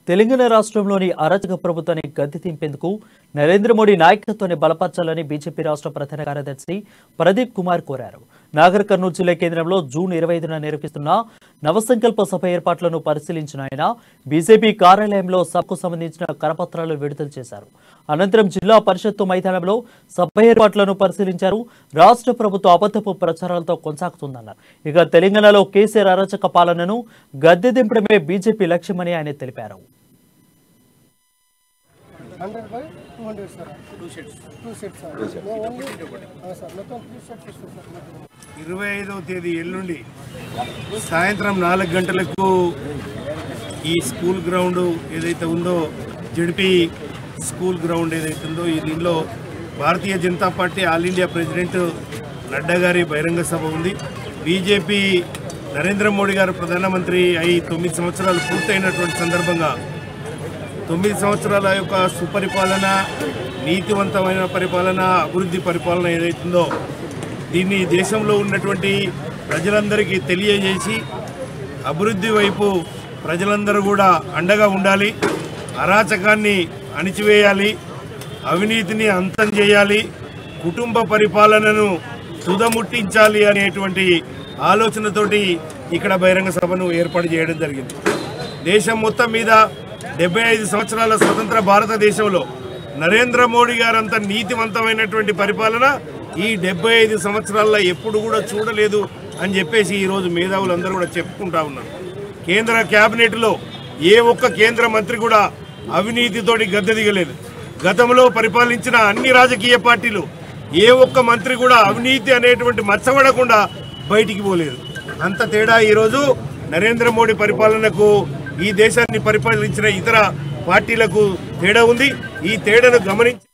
తెలంగాణ రాష్ట్రంలోని అరాచక ప్రభుత్వాన్ని గద్దె దింపేందుకు నరేంద్ర మోడీ నాయకత్వాన్ని బలపర్చాలని బీజేపీ రాష్ట్ర ప్రధాన కార్యదర్శి ప్రదీప్ కుమార్ కోరారు. నాగర్ కర్నూలు జిల్లా కేంద్రంలో జూన్ 25న నిర్వహిస్తున్న నవసంకల్ప సభ ఏర్పాట్లను పరిశీలించిన ఆయన బీజేపీ కార్యాలయంలో సభకు సంబంధించిన కరపత్రాలు విడుదల చేశారు. అనంతరం జిల్లా పరిషత్తు మైదానంలో సభ ఏర్పాట్లను పరిశీలించారు. రాష్ట్ర ప్రభుత్వ అబద్ధపు ప్రచారాలతో కొనసాగుతుందన్నారు. ఇక తెలంగాణలో కేసీఆర్ అరాచక పాలనను గద్దె దింపడమే బీజేపీ లక్ష్యమని ఆయన తెలిపారు. 25వ తేదీ ఎల్లుండి సాయంత్రం 4 గంటలకు ఈ స్కూల్ గ్రౌండ్ ఏదైతే ఉందో జెడ్పీ స్కూల్ గ్రౌండ్ ఏదైతే ఉందో దీనిలో Bharatiya Janata Party All India president Nadda గారి బహిరంగ సభ ఉంది. బీజేపీ నరేంద్ర మోడీ గారు ప్రధానమంత్రి అయి 9 సంవత్సరాలు పూర్తయినటువంటి సందర్భంగా 9 సంవత్సరాల యొక్క సుపరిపాలన, నీతివంతమైన పరిపాలన, అభివృద్ధి పరిపాలన ఏదైతుందో దీన్ని దేశంలో ఉన్నటువంటి ప్రజలందరికీ తెలియజేసి అభివృద్ధి వైపు ప్రజలందరూ కూడా అండగా ఉండాలి, అరాచకాన్ని అణిచివేయాలి, అవినీతిని అంతం చేయాలి, కుటుంబ పరిపాలనను తుదముట్టించాలి అనేటువంటి ఆలోచనతోటి ఇక్కడ బహిరంగ సభను ఏర్పాటు చేయడం జరిగింది. దేశం మొత్తం మీద 75 సంవత్సరాల స్వతంత్ర భారతదేశంలో నరేంద్ర మోడీ గారంత నీతివంతమైనటువంటి పరిపాలన ఈ 75 సంవత్సరాల్లో ఎప్పుడు కూడా చూడలేదు అని చెప్పేసి ఈరోజు మేధావులందరూ కూడా చెప్పుకుంటా ఉన్నారు. కేంద్ర క్యాబినెట్లో ఏ ఒక్క కేంద్ర మంత్రి కూడా అవినీతితోటి గద్దె దిగలేదు. గతంలో పరిపాలించిన అన్ని రాజకీయ పార్టీలు ఏ ఒక్క మంత్రి కూడా అవినీతి అనేటువంటి మచ్చబడకుండా బయటికి పోలేదు. అంత తేడా ఈరోజు నరేంద్ర మోడీ పరిపాలనకు ఈ దేశాన్ని పరిపాలించిన ఇతర పార్టీలకు తేడా ఉంది. ఈ తేడాను గమనించి